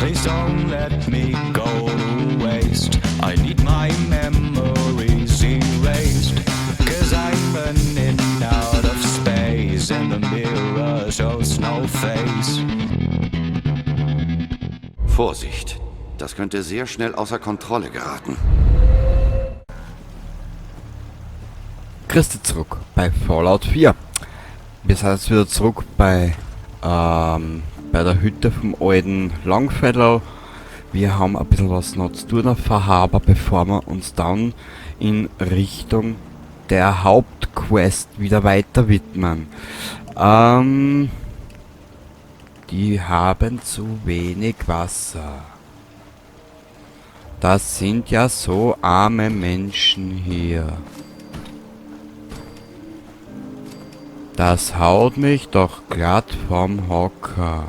Please don't let me go to waste. I need my memories erased. Cause I'm running out of space and the mirror shows no face. Vorsicht, das könnte sehr schnell außer Kontrolle geraten. Grüß dich zurück bei Fallout 4. Wir sind jetzt wieder zurück bei der Hütte vom alten Longfellow. Wir haben ein bisschen was noch zu tun auf Verhaber, bevor wir uns dann in Richtung der Hauptquest wieder weiter widmen. Die haben zu wenig Wasser. Das sind ja so arme Menschen hier. Das haut mich doch glatt vom Hocker.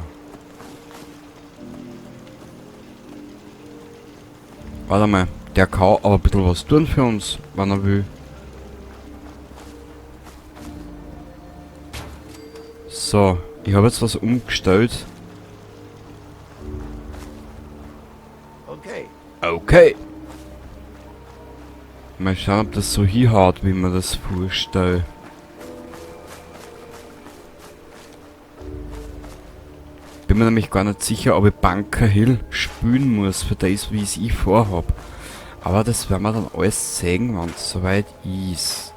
Warte mal, der kann aber ein bisschen was tun für uns, wenn er will. So, ich habe jetzt was umgestellt. Okay. Mal schauen, ob das so hinhaut, wie man das vorstellt. Bin mir nämlich gar nicht sicher, ob ich Bunker Hill spielen muss für das, wie ich vorhab. Aber das werden wir dann alles sehen, wenn es soweit ist.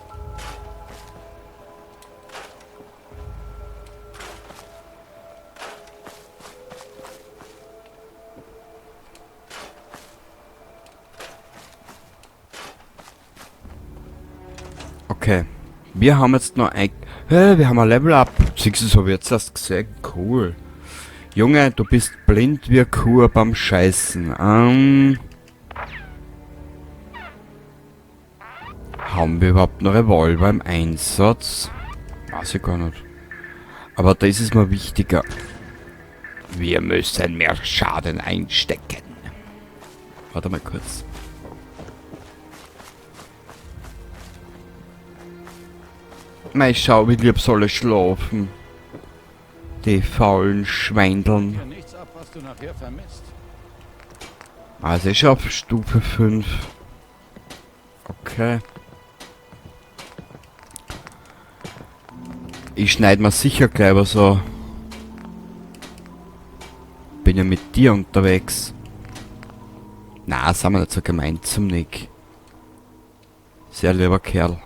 Okay. Wir haben jetzt noch ein... wir haben ein Level Up. Siehst du, das habe ich jetzt erst gesehen. Cool. Junge, du bist blind wie eine Kuh beim Scheißen. Haben wir überhaupt noch Revolver im Einsatz? Weiß ich gar nicht. Aber das ist mir wichtiger. Wir müssen mehr Schaden einstecken. Warte mal kurz. Mei, schau, wie lieb soll es schlafen. Die faulen Schweindeln. Also ich auf Stufe 5. Okay. Ich schneide mir sicher gleich was so. Bin ja mit dir unterwegs. Na, sind wir nicht so gemein zum Nick. Sehr lieber Kerl.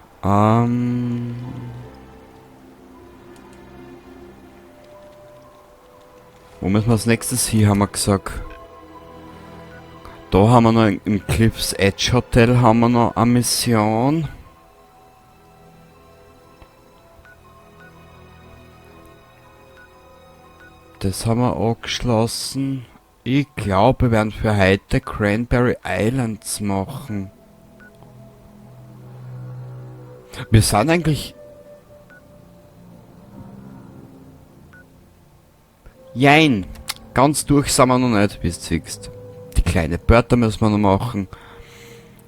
Wo müssen wir als nächstes hin, haben wir gesagt. Da haben wir noch im Cliffs Edge Hotel haben wir noch eine Mission. Das haben wir abgeschlossen. Ich glaube, wir werden für heute Cranberry Islands machen. Wir sind eigentlich... Jein, ganz durch sind wir noch nicht, wie du siehst. Die kleine Börter müssen wir noch machen.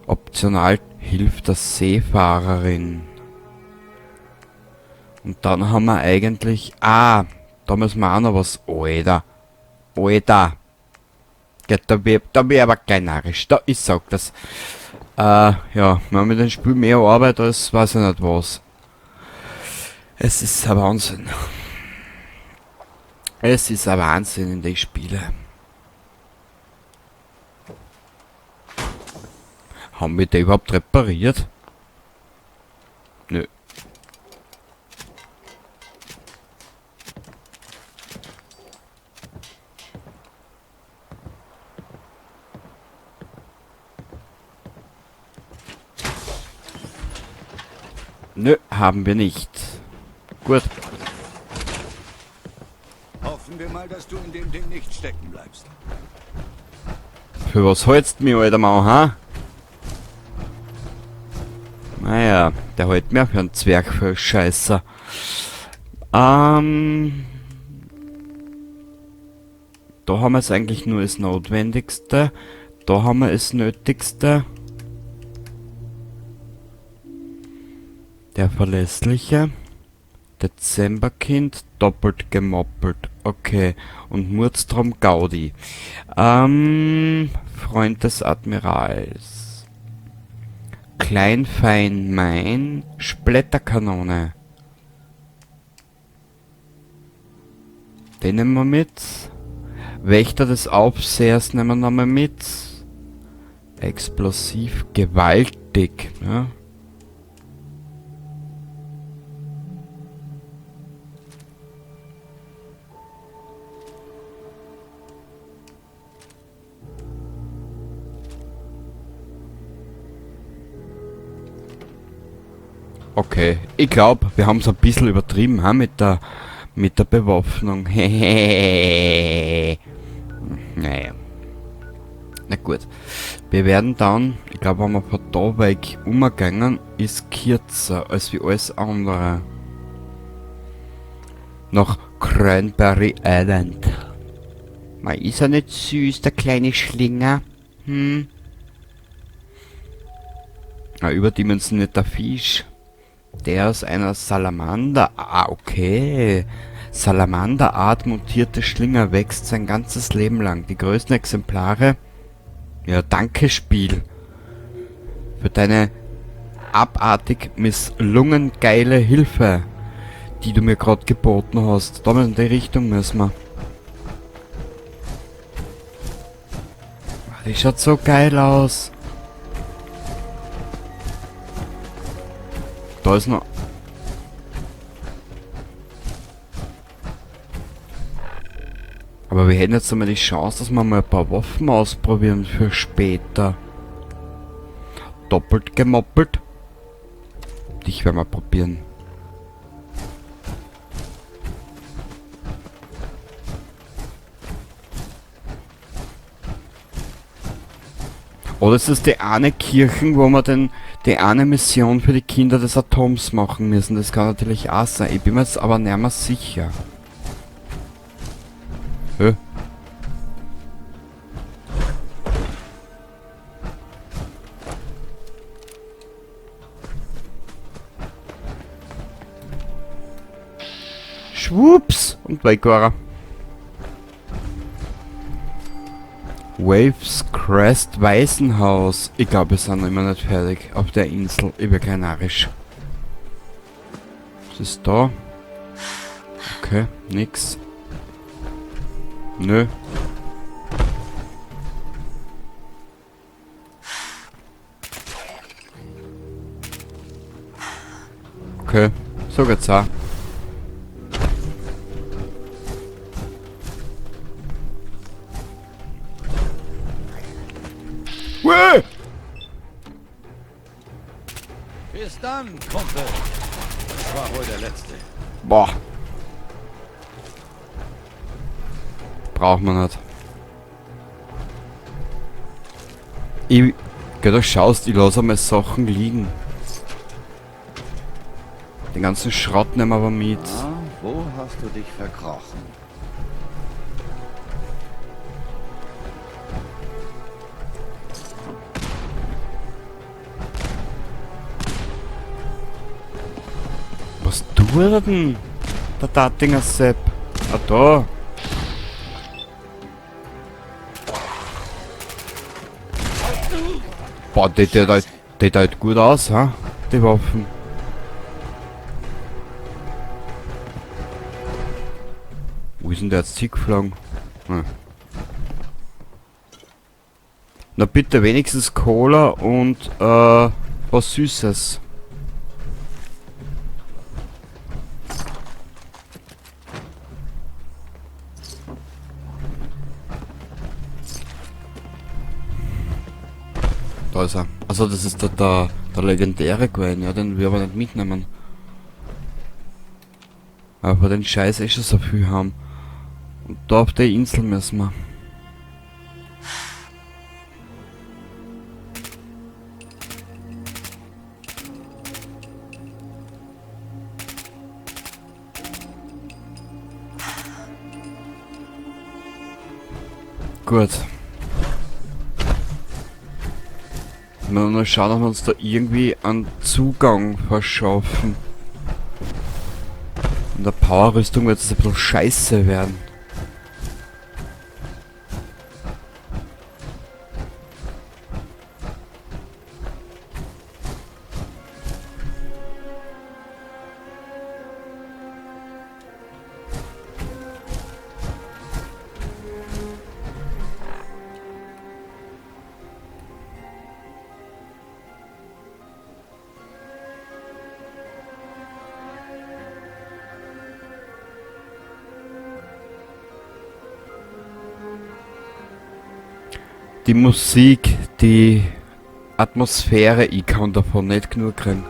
Optional hilft der Seefahrerin. Und dann haben wir eigentlich... da müssen wir auch noch was... Alter. Ja, da wär aber kein narrisch. Da, ich sag das. Ja, wenn man mit dem Spiel mehr arbeitet als weiß ich nicht was. Es ist ein Wahnsinn. Es ist ein Wahnsinn in den Spielen. Haben wir die überhaupt repariert? Nö. Nö, haben wir nicht. Gut. Hoffen wir mal, dass du in dem Ding nicht stecken bleibst. Für was hältst du mich, alter Mann, ha? Naja, der hält mir für einen Zwerg für Scheiße. Da haben wir es eigentlich nur das Notwendigste. Da haben wir das Nötigste. Der Verlässliche. Dezemberkind, doppelt gemoppelt. Okay. Und Murdstrom Gaudi. Freund des Admirals. Kleinfein Mein, Splatterkanone. Den nehmen wir mit. Wächter des Aufsehers nehmen wir nochmal mit. Explosiv gewaltig. Ja. Okay, ich glaube, wir haben es ein bisschen übertrieben, ha, mit der Bewaffnung. Naja. Na gut. Wir werden dann, ich glaube, wenn wir von da weg umgegangen, ist kürzer als wie alles andere. Nach Cranberry Island. Man ist ja nicht süß, der kleine Schlinger. Ein überdimensionierter Fisch. Der aus einer Salamander... Ah, okay. Salamanderart mutierte Schlinger wächst sein ganzes Leben lang. Die größten Exemplare... Ja, danke Spiel. Für deine abartig misslungen geile Hilfe, die du mir gerade geboten hast. Da in die Richtung müssen wir. Die schaut so geil aus. Da ist noch... Aber wir hätten jetzt einmal die Chance, dass wir mal ein paar Waffen ausprobieren für später. Doppelt gemoppelt. Dich werden wir probieren. Oder ist das die eine Kirchen, wo wir denn die eine Mission für die Kinder des Atoms machen müssen? Das kann natürlich auch sein. Ich bin mir jetzt aber nicht mehr sicher. Hä? Schwupps! Und weg war er. Waves Crest Waisenhaus. Ich glaube, wir sind noch immer nicht fertig auf der Insel. Ich bin kein Narrisch. Was ist da? Okay, nix. Nö. Okay, so geht's auch. Uäh! Bis dann, Kumpel. Das war wohl der letzte. Boah. Braucht man nicht. Ich... Geh, du schaust, ich lasse einmal Sachen liegen. Den ganzen Schrott nehmen wir aber mit. Ah, wo hast du dich verkrochen? Was tut er denn? Der Tattinger Sepp. Ah, da. Boah, die tut gut aus, ha? Die Waffen. Wo ist denn der jetzt hingeflogen? Hm. Na bitte wenigstens Cola und was Süßes. Da ist er. Also das ist der legendäre Gwen, ja, den wir aber nicht mitnehmen. Aber den Scheiß schon so viel haben. Und da auf der Insel müssen wir. Gut. Mal schauen, ob wir uns da irgendwie einen Zugang verschaffen. der Powerrüstung wird es ein bisschen scheiße werden. Die Musik, die Atmosphäre, ich kann davon nicht genug kriegen.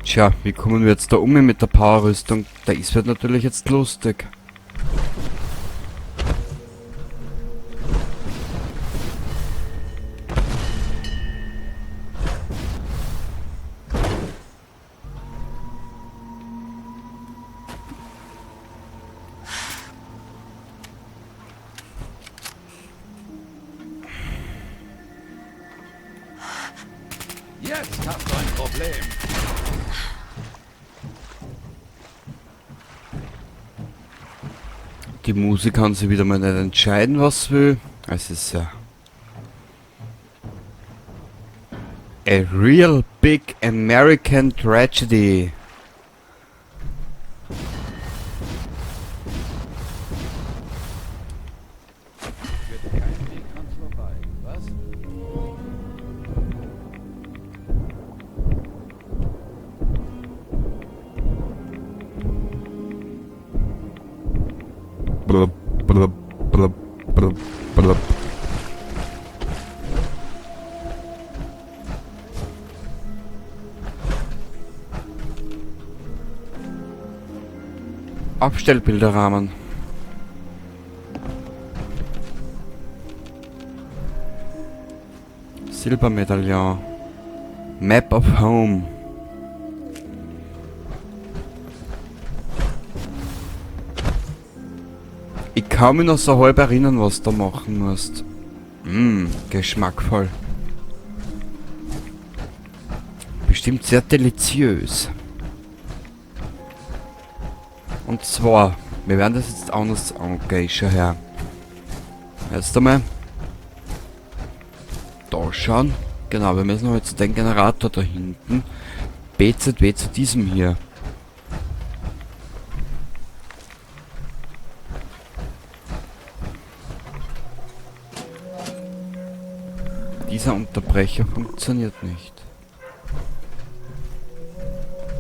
Tja, wie kommen wir jetzt da um mit der Powerrüstung? Das wird natürlich jetzt lustig. Jetzt hast du ein Problem. Die Musik kann sich wieder mal nicht entscheiden, was will. Es ist ja... A real big American tragedy. Wird kein Weg dran vorbei, was? Blub, blub, blub, blub, blub. Abstellbilderrahmen. Silbermedaillon. Map of Home. Ich kann mich noch so halb erinnern, was du machen musst. Geschmackvoll. Bestimmt sehr deliziös. Und zwar, wir werden das jetzt anders angehen, schau her. Erst einmal da schauen. Genau, wir müssen halt zu dem Generator da hinten. BZW zu diesem hier. Dieser Unterbrecher funktioniert nicht.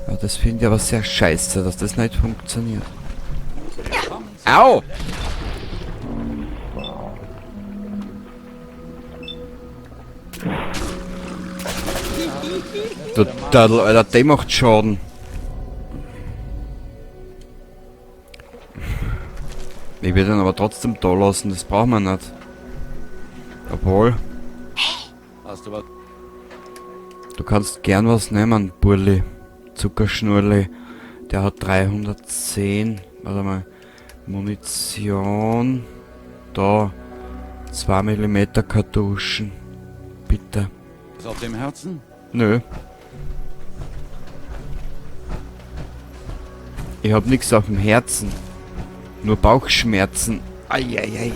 Ja, das finde ich aber sehr scheiße, dass das nicht funktioniert. Au! Du Dödel, Alter, der macht Schaden. Ich will den aber trotzdem da lassen, das brauchen wir nicht. Obwohl, Hast du was? du kannst gern was nehmen, Burli. Zuckerschnurli. Der hat 310. Warte mal. Munition. Da. 2 mm Kartuschen. Bitte. Ist auf dem Herzen? Nö. Ich hab nichts auf dem Herzen. Nur Bauchschmerzen. Eieiei.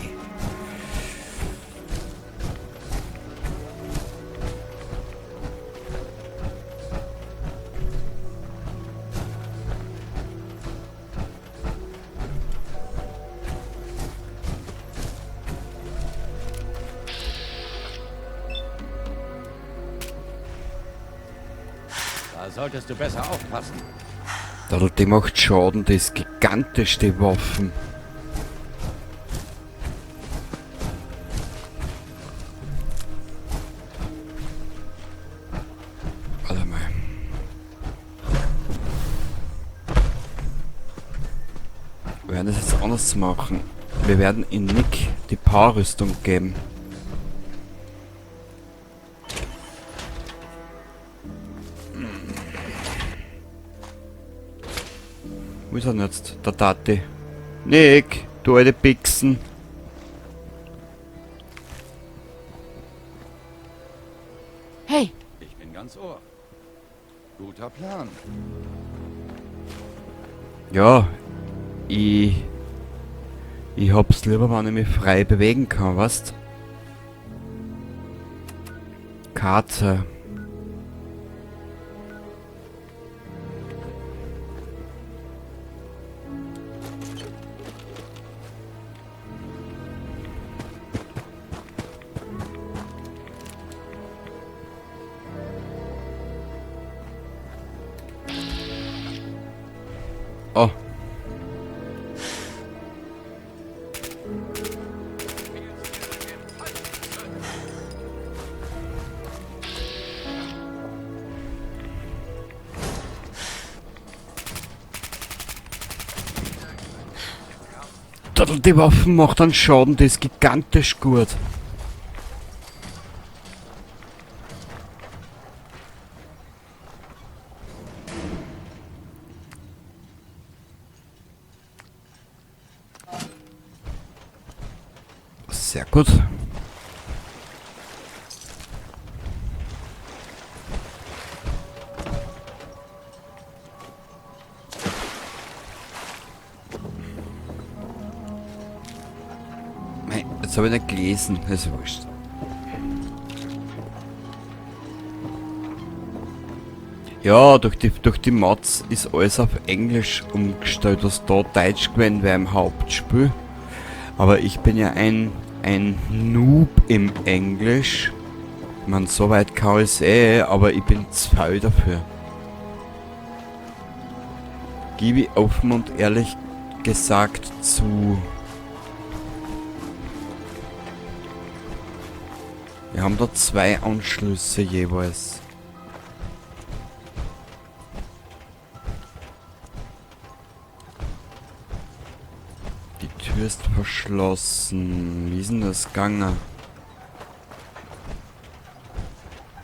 Da solltest du besser aufpassen. Die macht Schaden, das ist gigantisch, die Waffen. Warte mal. Wir werden das jetzt anders machen. Wir werden in Nick die Powerrüstung geben. Wo ist er denn jetzt? Der Tati. Nick, du alte Pixen. Hey, Ich bin ganz Ohr. Guter Plan. Ja, ich hab's lieber, wenn ich mich frei bewegen kann, weißt? Karte. Oh. Die Waffen macht einen Schaden, das ist gigantisch gut. Sehr gut. Nein, jetzt habe ich nicht gelesen, das ist wurscht. Ja, durch die Mods ist alles auf Englisch umgestellt, dass da Deutsch gewesen wäre im Hauptspiel. Aber ich bin ja ein Noob im Englisch. Man, so weit kann ich aber ich bin zu faul dafür. Gebe ich offen und ehrlich gesagt zu. Wir haben da 2 Anschlüsse jeweils. Die Tür ist verschlossen. Wie ist denn das gegangen?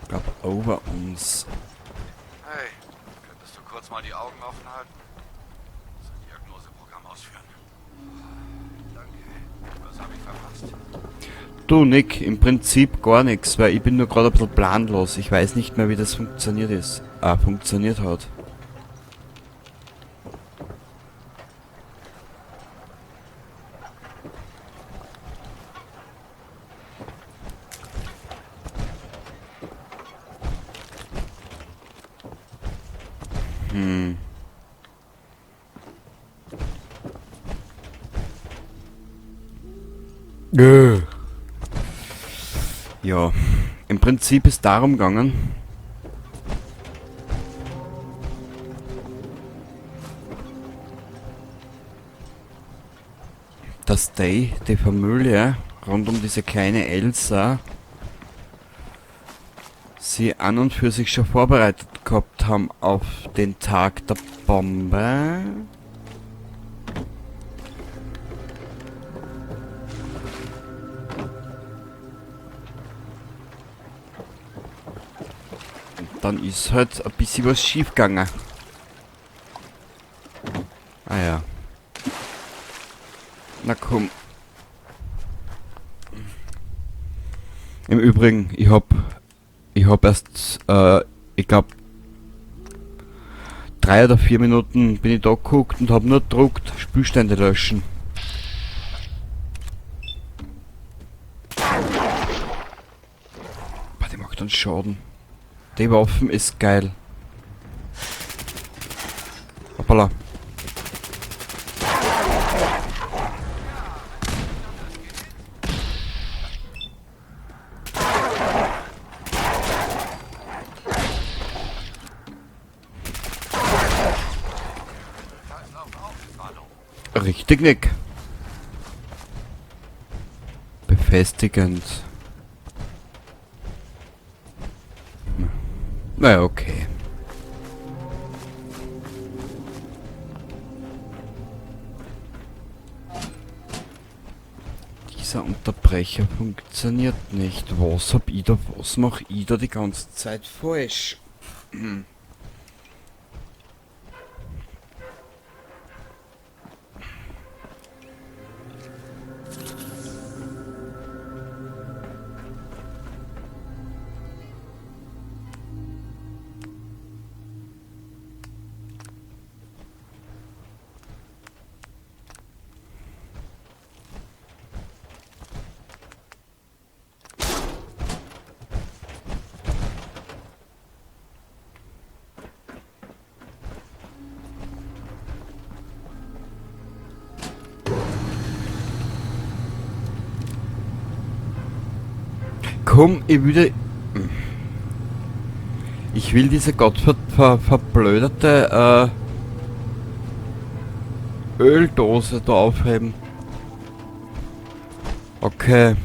Ich glaube, over uns. Hey, könntest du kurz mal die Augen offen halten? Das Diagnoseprogramm ausführen. Danke. Was habe ich verpasst? Du, Nick, im Prinzip gar nichts, weil ich bin nur gerade ein bisschen planlos. Ich weiß nicht mehr, wie das funktioniert hat. Ja, im Prinzip ist darum gegangen, dass die Familie rund um diese kleine Elsa sie an und für sich schon vorbereitet gehabt haben auf den Tag der Bombe. Dann ist halt ein bisschen was schief gegangen. Ah ja. Na komm. Im Übrigen, ich hab erst, ich glaube, 3 oder 4 Minuten bin ich da geguckt und hab nur gedruckt, Spülstände löschen. Boah, die macht einen Schaden. Die Waffen ist geil. Hoppala. Richtig, Nick. Befestigend. Naja, okay. Dieser Unterbrecher funktioniert nicht. Was mache ich da die ganze Zeit falsch? Komm, ich will diese verblödete Öldose da aufheben. Okay.